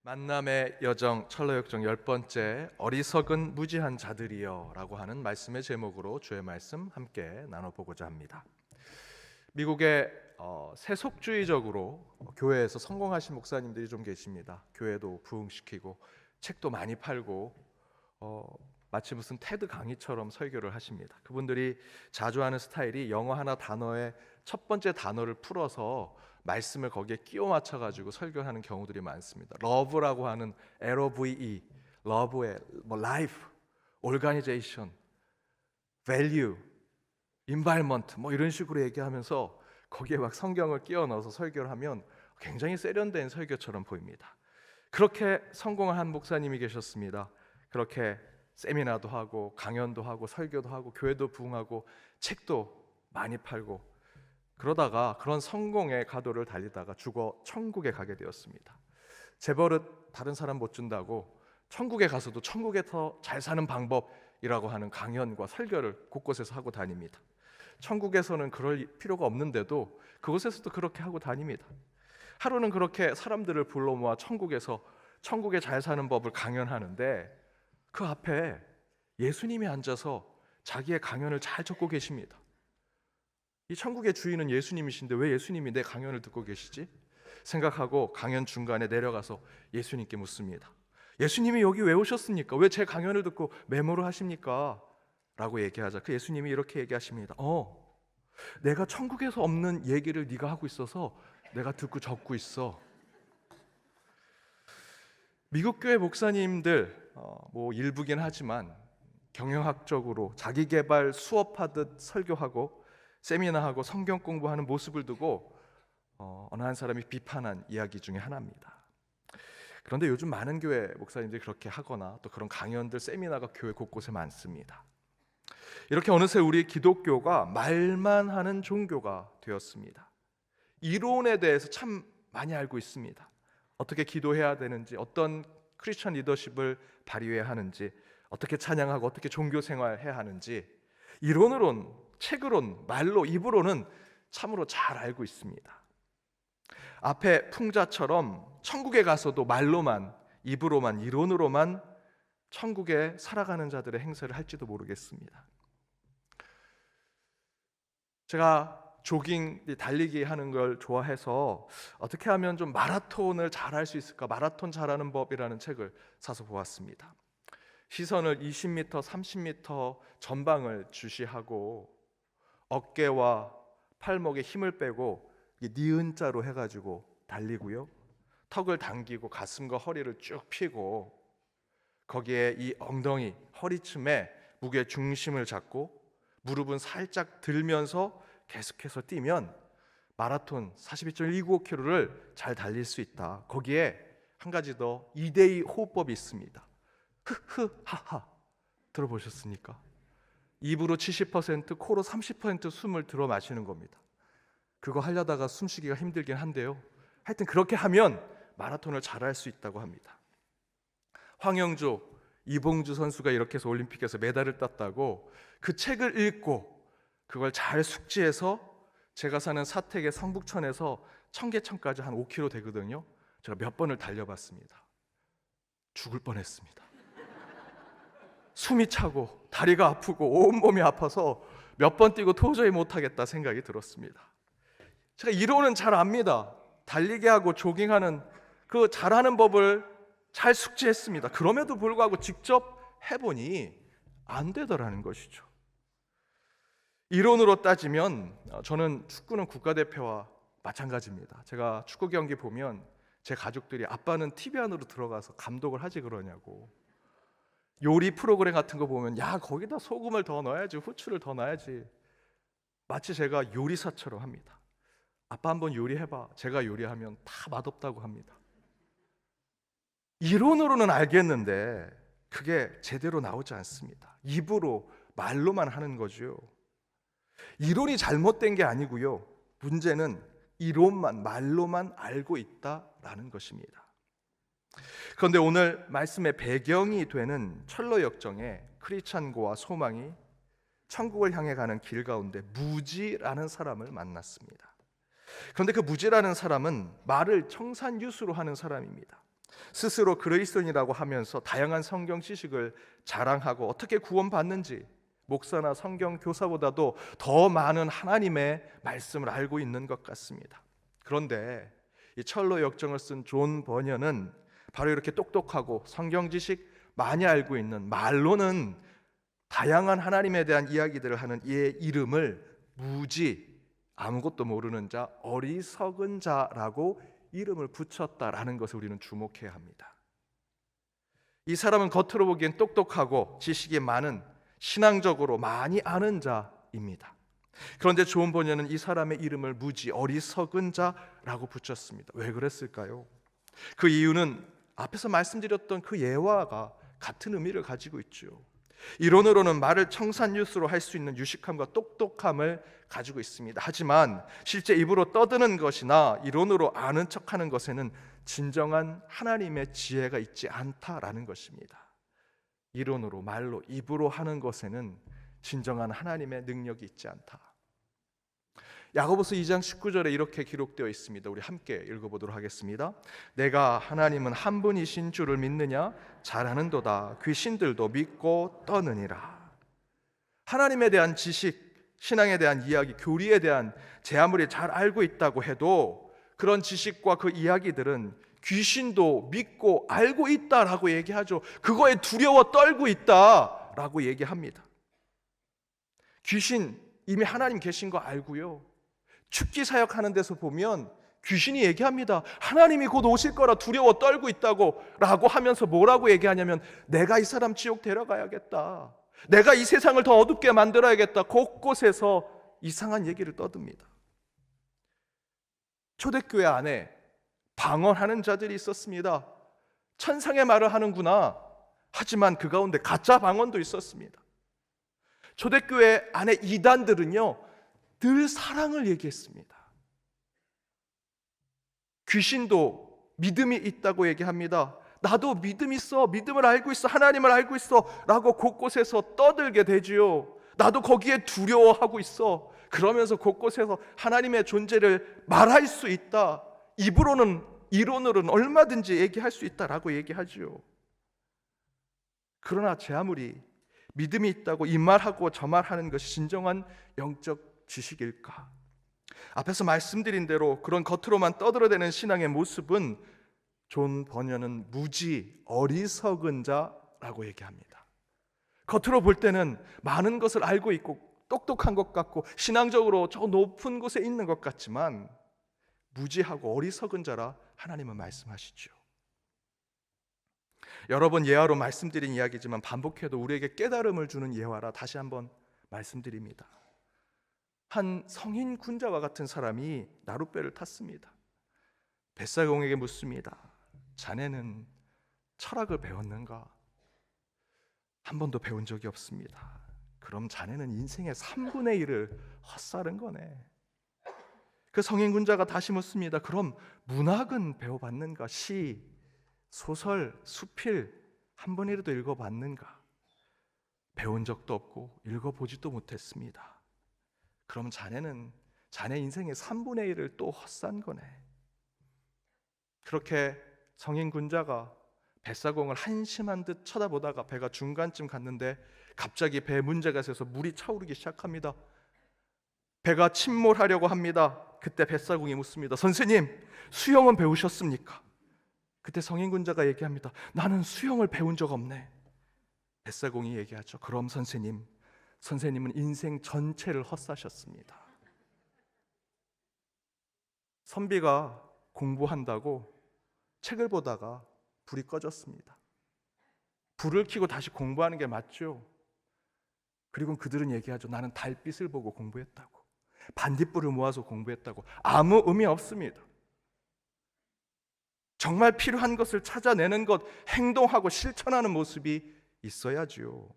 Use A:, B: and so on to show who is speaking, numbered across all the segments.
A: 만남의 여정 철로역정 10번째 어리석은 무지한 자들이여 라고 하는 말씀의 제목으로 주의 말씀 함께 나눠보고자 합니다. 미국의 세속주의적으로 교회에서 성공하신 목사님들이 좀 계십니다. 교회도 부흥시키고 책도 많이 팔고 마치 무슨 테드 강의처럼 설교를 하십니다. 그분들이 자주 하는 스타일이 영어 하나 단어의 첫 번째 단어를 풀어서 말씀을 거기에 끼워 맞춰가지고 설교하는 경우들이 많습니다. 러브라고 하는 LOVE, 러브의 라이프, 오르가니제이션, 밸류, 인바이먼트 이런 식으로 얘기하면서 거기에 막 성경을 끼워 넣어서 설교를 하면 굉장히 세련된 설교처럼 보입니다. 그렇게 성공한 한 목사님이 계셨습니다. 그렇게 세미나도 하고 강연도 하고 설교도 하고 교회도 부흥하고 책도 많이 팔고 그러다가 그런 성공의 가도를 달리다가 죽어 천국에 가게 되었습니다. 재벌은 다른 사람 못 준다고 천국에 가서도 천국에 더 잘 사는 방법이라고 하는 강연과 설교를 곳곳에서 하고 다닙니다. 천국에서는 그럴 필요가 없는데도 그곳에서도 그렇게 하고 다닙니다. 하루는 그렇게 사람들을 불러 모아 천국에서 천국에 잘 사는 법을 강연하는데 그 앞에 예수님이 앉아서 자기의 강연을 잘 적고 계십니다. 이 천국의 주인은 예수님이신데 왜 예수님이 내 강연을 듣고 계시지? 생각하고 강연 중간에 내려가서 예수님께 묻습니다. 예수님이 여기 왜 오셨습니까? 왜 제 강연을 듣고 메모를 하십니까? 라고 얘기하자 그 예수님이 이렇게 얘기하십니다. 내가 천국에서 없는 얘기를 네가 하고 있어서 내가 듣고 적고 있어. 미국 교회 목사님들 일부긴 하지만 경영학적으로 자기개발 수업하듯 설교하고 세미나하고 성경 공부하는 모습을 두고 어느 한 사람이 비판한 이야기 중에 하나입니다. 그런데 요즘 많은 교회 목사님들이 그렇게 하거나 또 그런 강연들, 세미나가 교회 곳곳에 많습니다. 이렇게 어느새 우리 기독교가 말만 하는 종교가 되었습니다. 이론에 대해서 참 많이 알고 있습니다. 어떻게 기도해야 되는지, 어떤 크리스천 리더십을 발휘해야 하는지, 어떻게 찬양하고 어떻게 종교 생활해야 하는지 이론으론, 책으론, 말로, 입으로는 참으로 잘 알고 있습니다. 앞에 풍자처럼 천국에 가서도 말로만, 입으로만, 이론으로만 천국에 살아가는 자들의 행세를 할지도 모르겠습니다. 제가 조깅, 달리기 하는 걸 좋아해서 어떻게 하면 좀 마라톤을 잘할 수 있을까? 마라톤 잘하는 법이라는 책을 사서 보았습니다. 시선을 20m, 30m 전방을 주시하고 어깨와 팔목에 힘을 빼고 니은자로 해가지고 달리고요. 턱을 당기고 가슴과 허리를 쭉 펴고 거기에 이 엉덩이, 허리춤에 무게 중심을 잡고 무릎은 살짝 들면서 계속해서 뛰면 마라톤 42.195km를 잘 달릴 수 있다. 거기에 한 가지 더 2대2 호흡법이 있습니다. 흐흐 하하 들어보셨습니까? 입으로 70%, 코로 30% 숨을 들어 마시는 겁니다. 그거 하려다가 숨쉬기가 힘들긴 한데요. 하여튼 그렇게 하면 마라톤을 잘할 수 있다고 합니다. 황영조, 이봉주 선수가 이렇게 해서 올림픽에서 메달을 땄다고 그 책을 읽고 그걸 잘 숙지해서 제가 사는 사택의 성북천에서 청계천까지 한 5km 되거든요. 제가 몇 번을 달려봤습니다. 죽을 뻔했습니다. 숨이 차고 다리가 아프고 온몸이 아파서 몇 번 뛰고 도저히 못하겠다 생각이 들었습니다. 제가 이론은 잘 압니다. 달리기 하고 조깅하는 그 잘하는 법을 잘 숙지했습니다. 그럼에도 불구하고 직접 해보니 안 되더라는 것이죠. 이론으로 따지면 저는 축구는 국가대표와 마찬가지입니다. 제가 축구 경기 보면 제 가족들이 아빠는 TV 안으로 들어가서 감독을 하지 그러냐고, 요리 프로그램 같은 거 보면 야 거기다 소금을 더 넣어야지, 후추를 더 넣어야지, 마치 제가 요리사처럼 합니다. 아빠 한번 요리해봐. 제가 요리하면 다 맛없다고 합니다. 이론으로는 알겠는데 그게 제대로 나오지 않습니다. 입으로, 말로만 하는 거죠. 이론이 잘못된 게 아니고요. 문제는 이론만, 말로만 알고 있다라는 것입니다. 그런데 오늘 말씀의 배경이 되는 철로 역정에 크리스찬고와 소망이 천국을 향해 가는 길 가운데 무지라는 사람을 만났습니다. 그런데 그 무지라는 사람은 말을 청산유수로 하는 사람입니다. 스스로 그리스도인이라고 하면서 다양한 성경 지식을 자랑하고 어떻게 구원받는지 목사나 성경 교사보다도 더 많은 하나님의 말씀을 알고 있는 것 같습니다. 그런데 이 철로 역정을 쓴 존 버녀는 바로 이렇게 똑똑하고 성경 지식 많이 알고 있는, 말로는 다양한 하나님에 대한 이야기들을 하는 이의 이름을 무지, 아무것도 모르는 자, 어리석은 자라고 이름을 붙였다라는 것을 우리는 주목해야 합니다. 이 사람은 겉으로 보기엔 똑똑하고 지식이 많은, 신앙적으로 많이 아는 자입니다. 그런데 존 버녀는 이 사람의 이름을 무지, 어리석은 자라고 붙였습니다. 왜 그랬을까요? 그 이유는 앞에서 말씀드렸던 그 예화가 같은 의미를 가지고 있죠. 이론으로는 말을 청산유수로 할 수 있는 유식함과 똑똑함을 가지고 있습니다. 하지만 실제 입으로 떠드는 것이나 이론으로 아는 척하는 것에는 진정한 하나님의 지혜가 있지 않다라는 것입니다. 이론으로, 말로, 입으로 하는 것에는 진정한 하나님의 능력이 있지 않다. 야고보서 2장 19절에 이렇게 기록되어 있습니다. 우리 함께 읽어보도록 하겠습니다. 내가 하나님은 한 분이신 줄을 믿느냐? 잘하는도다. 귀신들도 믿고 떠느니라. 하나님에 대한 지식, 신앙에 대한 이야기, 교리에 대한 제 아무리 잘 알고 있다고 해도 그런 지식과 그 이야기들은 귀신도 믿고 알고 있다라고 얘기하죠. 그거에 두려워 떨고 있다라고 얘기합니다. 귀신 이미 하나님 계신 거 알고요. 축기 사역하는 데서 보면 귀신이 얘기합니다. 하나님이 곧 오실 거라 두려워 떨고 있다고 라고 하면서 뭐라고 얘기하냐면 내가 이 사람 지옥 데려가야겠다. 내가 이 세상을 더 어둡게 만들어야겠다. 곳곳에서 이상한 얘기를 떠듭니다. 초대교회 안에 방언하는 자들이 있었습니다. 천상의 말을 하는구나. 하지만 그 가운데 가짜 방언도 있었습니다. 초대교회 안에 이단들은요 늘 사랑을 얘기했습니다. 귀신도 믿음이 있다고 얘기합니다. 나도 믿음 있어, 믿음을 알고 있어, 하나님을 알고 있어 라고 곳곳에서 떠들게 되지요. 나도 거기에 두려워하고 있어. 그러면서 곳곳에서 하나님의 존재를 말할 수 있다. 입으로는, 이론으로는 얼마든지 얘기할 수 있다라고 얘기하지요. 그러나 제 아무리 믿음이 있다고 이 말하고 저 말하는 것이 진정한 영적 지식일까? 앞에서 말씀드린 대로 그런 겉으로만 떠들어대는 신앙의 모습은 존 버녀는 무지, 어리석은 자라고 얘기합니다. 겉으로 볼 때는 많은 것을 알고 있고 똑똑한 것 같고 신앙적으로 저 높은 곳에 있는 것 같지만 무지하고 어리석은 자라 하나님은 말씀하시죠. 여러 번 예화로 말씀드린 이야기지만 반복해도 우리에게 깨달음을 주는 예화라 다시 한번 말씀드립니다. 한 성인 군자와 같은 사람이 나룻배를 탔습니다. 뱃사공에게 묻습니다. 자네는 철학을 배웠는가? 한 번도 배운 적이 없습니다. 그럼 자네는 인생의 3분의 1을 헛살은 거네. 그 성인 군자가 다시 묻습니다. 그럼 문학은 배워봤는가? 시, 소설, 수필 한 번이라도 읽어봤는가? 배운 적도 없고 읽어보지도 못했습니다. 그럼 자네는 자네 인생의 3분의 1을 또 헛산 거네. 그렇게 성인 군자가 뱃사공을 한심한 듯 쳐다보다가 배가 중간쯤 갔는데 갑자기 배에 문제가 있어서 물이 차오르기 시작합니다. 배가 침몰하려고 합니다. 그때 뱃사공이 묻습니다. 선생님, 수영은 배우셨습니까? 그때 성인 군자가 얘기합니다. 나는 수영을 배운 적 없네. 뱃사공이 얘기하죠. 그럼 선생님은 인생 전체를 헛사셨습니다. 선비가 공부한다고 책을 보다가 불이 꺼졌습니다. 불을 켜고 다시 공부하는 게 맞죠? 그리고 그들은 얘기하죠. 나는 달빛을 보고 공부했다고. 반딧불을 모아서 공부했다고. 아무 의미 없습니다. 정말 필요한 것을 찾아내는 것, 행동하고 실천하는 모습이 있어야지요.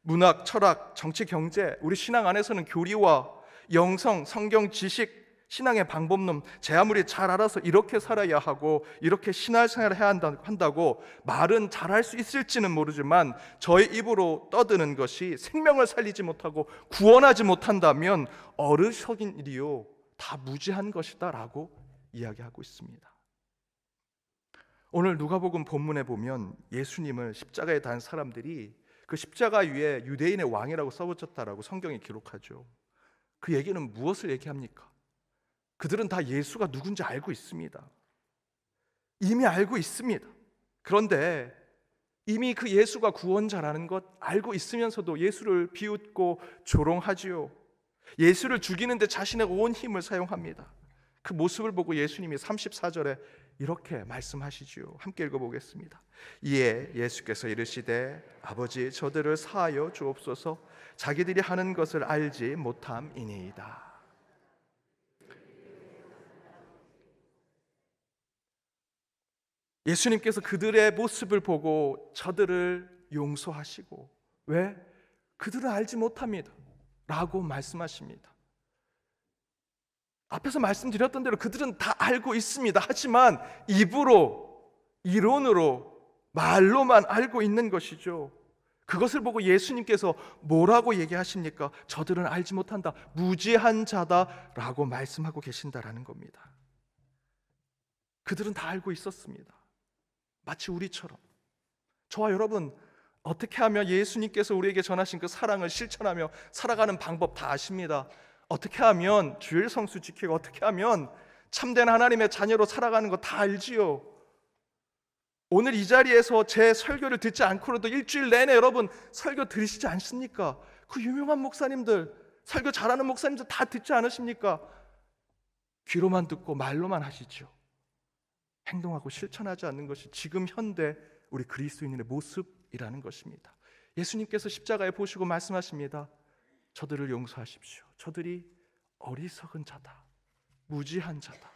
A: 문학, 철학, 정치, 경제, 우리 신앙 안에서는 교리와 영성, 성경 지식, 신앙의 방법론 제 아무리 잘 알아서 이렇게 살아야 하고 이렇게 신앙생활을 해야 한다고 말은 잘할 수 있을지는 모르지만 저의 입으로 떠드는 것이 생명을 살리지 못하고 구원하지 못한다면 어리석인 일이요 다 무지한 것이다 라고 이야기하고 있습니다. 오늘 누가복음 본문에 보면 예수님을 십자가에 단 사람들이 그 십자가 위에 유대인의 왕이라고 써붙였다라고 성경이 기록하죠. 그 얘기는 무엇을 얘기합니까? 그들은 다 예수가 누군지 알고 있습니다. 이미 알고 있습니다. 그런데 이미 그 예수가 구원자라는 것 알고 있으면서도 예수를 비웃고 조롱하지요. 예수를 죽이는데 자신의 온 힘을 사용합니다. 그 모습을 보고 예수님이 34절에 이렇게 말씀하시지요. 함께 읽어보겠습니다. 이에 예수께서 이르시되 아버지 저들을 사하여 주옵소서 자기들이 하는 것을 알지 못함이니이다. 예수님께서 그들의 모습을 보고 저들을 용서하시고, 왜? 그들은 알지 못합니다 라고 말씀하십니다. 앞에서 말씀드렸던 대로 그들은 다 알고 있습니다. 하지만 입으로, 이론으로, 말로만 알고 있는 것이죠. 그것을 보고 예수님께서 뭐라고 얘기하십니까? 저들은 알지 못한다, 무지한 자다라고 말씀하고 계신다라는 겁니다. 그들은 다 알고 있었습니다. 마치 우리처럼. 저와 여러분, 어떻게 하면 예수님께서 우리에게 전하신 그 사랑을 실천하며 살아가는 방법 다 아십니다. 어떻게 하면 주일 성수 지키고, 어떻게 하면 참된 하나님의 자녀로 살아가는 거 다 알지요. 오늘 이 자리에서 제 설교를 듣지 않고라도 일주일 내내 여러분 설교 들으시지 않습니까? 그 유명한 목사님들, 설교 잘하는 목사님들 다 듣지 않으십니까? 귀로만 듣고 말로만 하시죠. 행동하고 실천하지 않는 것이 지금 현대 우리 그리스도인의 모습이라는 것입니다. 예수님께서 십자가에 보시고 말씀하십니다. 저들을 용서하십시오. 저들이 어리석은 자다, 무지한 자다.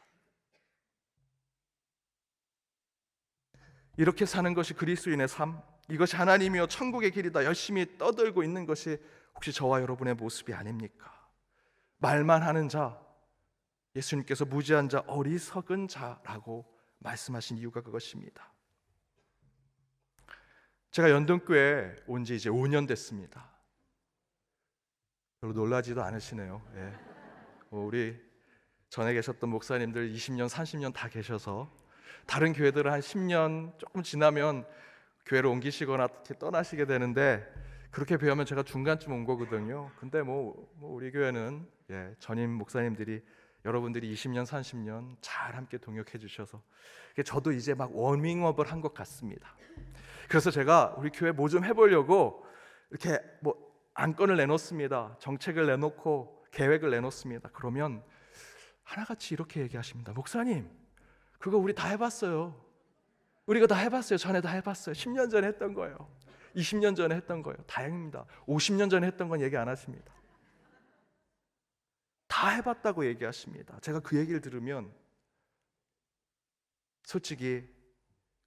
A: 이렇게 사는 것이 그리스도인의 삶, 이것이 하나님이여 천국의 길이다 열심히 떠들고 있는 것이 혹시 저와 여러분의 모습이 아닙니까? 말만 하는 자, 예수님께서 무지한 자, 어리석은 자라고 말씀하신 이유가 그것입니다. 제가 연동교회 온 지 이제 5년 됐습니다. 별로 놀라지도 않으시네요. 예. 우리 전에 계셨던 목사님들 20년, 30년 다 계셔서 다른 교회들은 한 10년 조금 지나면 교회를 옮기시거나 떠나시게 되는데, 그렇게 배우면 제가 중간쯤 온 거거든요. 근데 우리 교회는 전임 목사님들이 여러분들이 20년, 30년 잘 함께 동역해 주셔서 저도 이제 막 워밍업을 한 것 같습니다. 그래서 제가 우리 교회 뭐 좀 해보려고 이렇게 안건을 내놓습니다. 정책을 내놓고 계획을 내놓습니다. 그러면 하나같이 이렇게 얘기하십니다. 목사님, 그거 우리 다 해봤어요. 우리가 다 해봤어요. 전에 다 해봤어요. 10년 전에 했던 거예요. 20년 전에 했던 거예요. 다행입니다. 50년 전에 했던 건 얘기 안 하십니다. 다 해봤다고 얘기하십니다. 제가 그 얘기를 들으면 솔직히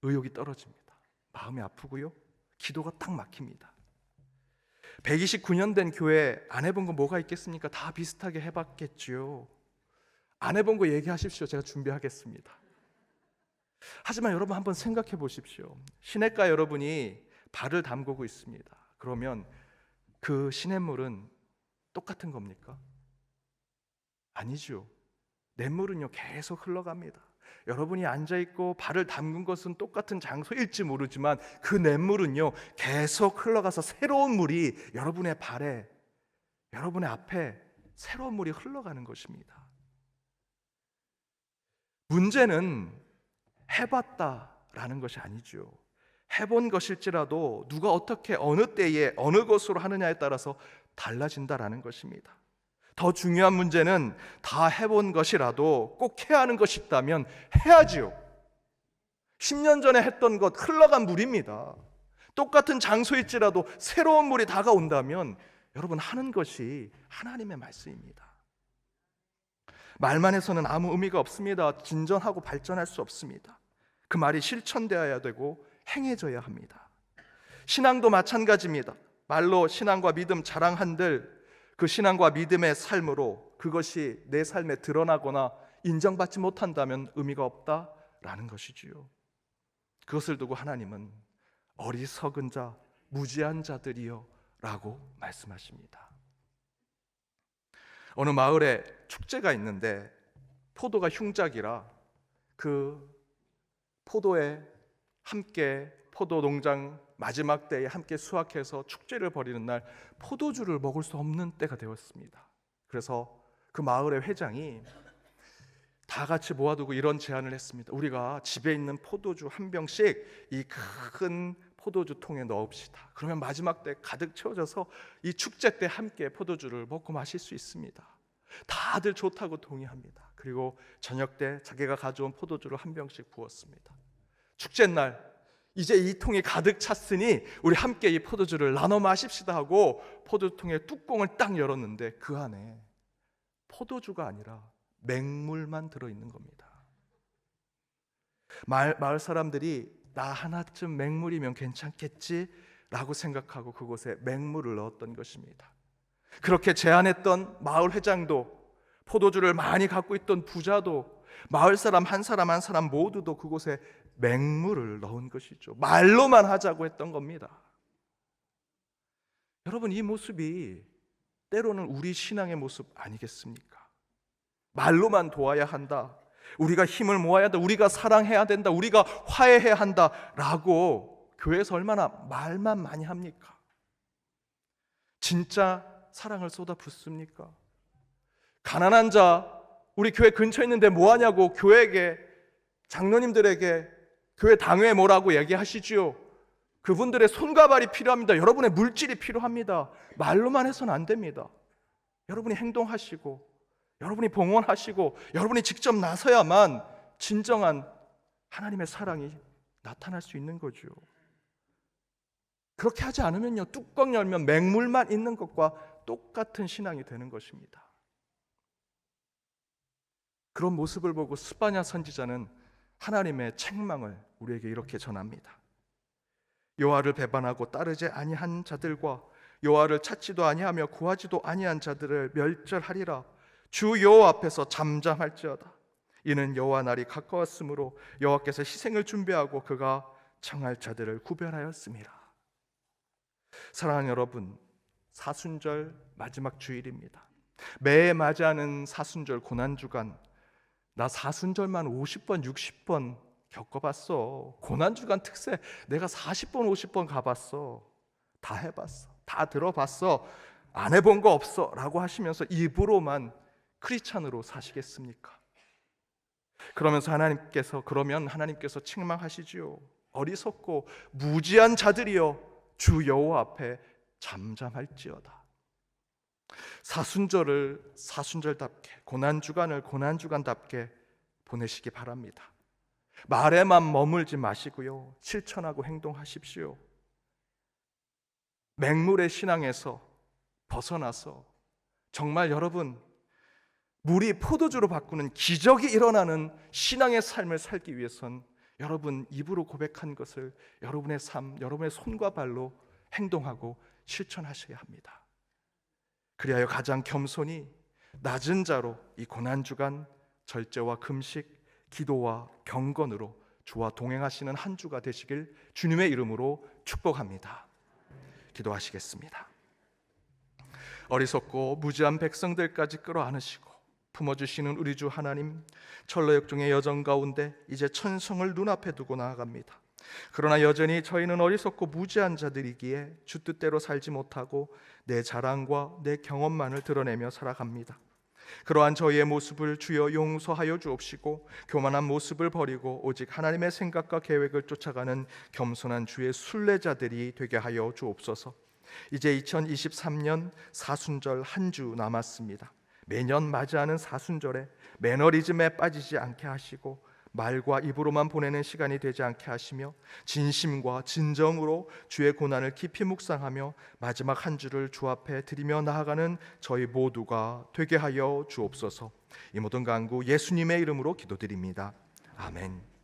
A: 의욕이 떨어집니다. 마음이 아프고요, 기도가 딱 막힙니다. 129년 된 교회 안 해본 거 뭐가 있겠습니까? 다 비슷하게 해봤겠죠. 안 해본 거 얘기하십시오. 제가 준비하겠습니다. 하지만 여러분 한번 생각해 보십시오. 시냇가 여러분이 발을 담그고 있습니다. 그러면 그 시냇물은 똑같은 겁니까? 아니죠. 냇물은요 계속 흘러갑니다. 여러분이 앉아있고 발을 담근 것은 똑같은 장소일지 모르지만 그 냇물은요 계속 흘러가서 새로운 물이 여러분의 발에, 여러분의 앞에 새로운 물이 흘러가는 것입니다. 문제는 해봤다라는 것이 아니죠. 해본 것일지라도 누가 어떻게 어느 때에 어느 것으로 하느냐에 따라서 달라진다라는 것입니다. 더 중요한 문제는 다 해본 것이라도 꼭 해야 하는 것이 있다면 해야지요. 10년 전에 했던 것 흘러간 물입니다. 똑같은 장소일지라도 새로운 물이 다가온다면 여러분 하는 것이 하나님의 말씀입니다. 말만 해서는 아무 의미가 없습니다. 진전하고 발전할 수 없습니다. 그 말이 실천되어야 되고 행해져야 합니다. 신앙도 마찬가지입니다. 말로 신앙과 믿음 자랑한들 그 신앙과 믿음의 삶으로 그것이 내 삶에 드러나거나 인정받지 못한다면 의미가 없다라는 것이지요. 그것을 두고 하나님은 어리석은 자, 무지한 자들이여 라고 말씀하십니다. 어느 마을에 축제가 있는데 포도가 흉작이라 그 포도에 함께 포도 농장 마지막 때에 함께 수확해서 축제를 벌이는 날 포도주를 먹을 수 없는 때가 되었습니다. 그래서 그 마을의 회장이 다 같이 모아두고 이런 제안을 했습니다. 우리가 집에 있는 포도주 한 병씩 이 큰 포도주 통에 넣읍시다. 그러면 마지막 때 가득 채워져서 이 축제 때 함께 포도주를 먹고 마실 수 있습니다. 다들 좋다고 동의합니다. 그리고 저녁 때 자기가 가져온 포도주를 한 병씩 부었습니다. 축제날 이제 이 통이 가득 찼으니 우리 함께 이 포도주를 나눠 마십시다 하고 포도통의 뚜껑을 딱 열었는데 그 안에 포도주가 아니라 맹물만 들어있는 겁니다. 마을 사람들이 나 하나쯤 맹물이면 괜찮겠지 라고 생각하고 그곳에 맹물을 넣었던 것입니다. 그렇게 제안했던 마을 회장도, 포도주를 많이 갖고 있던 부자도, 마을 사람 한 사람 한 사람 모두도 그곳에 맹물을 넣은 것이죠. 말로만 하자고 했던 겁니다. 여러분, 이 모습이 때로는 우리 신앙의 모습 아니겠습니까? 말로만 도와야 한다, 우리가 힘을 모아야 한다, 우리가 사랑해야 된다, 우리가 화해해야 한다라고 교회에서 얼마나 말만 많이 합니까? 진짜 사랑을 쏟아붓습니까? 가난한 자 우리 교회 근처에 있는데 뭐하냐고 교회에게, 장로님들에게, 교회 당회에 뭐라고 얘기하시지요? 그분들의 손과 발이 필요합니다. 여러분의 물질이 필요합니다. 말로만 해서는 안 됩니다. 여러분이 행동하시고, 여러분이 봉헌하시고, 여러분이 직접 나서야만 진정한 하나님의 사랑이 나타날 수 있는 거죠. 그렇게 하지 않으면요, 뚜껑 열면 맹물만 있는 것과 똑같은 신앙이 되는 것입니다. 그런 모습을 보고 스바냐 선지자는 하나님의 책망을 우리에게 이렇게 전합니다. 여호와를 배반하고 따르지 아니한 자들과 여호와를 찾지도 아니하며 구하지도 아니한 자들을 멸절하리라. 주 여호와 앞에서 잠잠할지어다. 이는 여호와 날이 가까웠으므로 여호와께서 희생을 준비하고 그가 청할 자들을 구별하였습니다. 사랑하는 여러분, 사순절 마지막 주일입니다. 매해 맞이하는 사순절 고난주간, 나 사순절만 50번 60번 겪어봤어. 고난주간 특세 내가 40번 50번 가봤어. 다 해봤어, 다 들어봤어, 안 해본 거 없어 라고 하시면서 입으로만 크리스찬으로 사시겠습니까? 그러면서 하나님께서 책망하시지요. 어리석고 무지한 자들이여, 주 여호와 앞에 잠잠할지어다. 사순절을 사순절답게, 고난주간을 고난주간답게 보내시기 바랍니다. 말에만 머물지 마시고요, 실천하고 행동하십시오. 맹물의 신앙에서 벗어나서 정말 여러분, 물이 포도주로 바꾸는 기적이 일어나는 신앙의 삶을 살기 위해선 여러분 입으로 고백한 것을 여러분의 삶, 여러분의 손과 발로 행동하고 실천하셔야 합니다. 그리하여 가장 겸손히 낮은 자로 이 고난주간 절제와 금식, 기도와 경건으로 주와 동행하시는 한 주가 되시길 주님의 이름으로 축복합니다. 기도하시겠습니다. 어리석고 무지한 백성들까지 끌어안으시고 품어주시는 우리 주 하나님, 철로역종의 여정 가운데 이제 천성을 눈앞에 두고 나아갑니다. 그러나 여전히 저희는 어리석고 무지한 자들이기에 주 뜻대로 살지 못하고 내 자랑과 내 경험만을 드러내며 살아갑니다. 그러한 저희의 모습을 주여 용서하여 주옵시고 교만한 모습을 버리고 오직 하나님의 생각과 계획을 쫓아가는 겸손한 주의 순례자들이 되게 하여 주옵소서. 이제 2023년 사순절 한 주 남았습니다. 매년 맞이하는 사순절에 매너리즘에 빠지지 않게 하시고 말과 입으로만 보내는 시간이 되지 않게 하시며 진심과 진정으로 주의 고난을 깊이 묵상하며 마지막 한 주를 주 앞에 드리며 나아가는 저희 모두가 되게 하여 주옵소서. 이 모든 간구 예수님의 이름으로 기도드립니다. 아멘.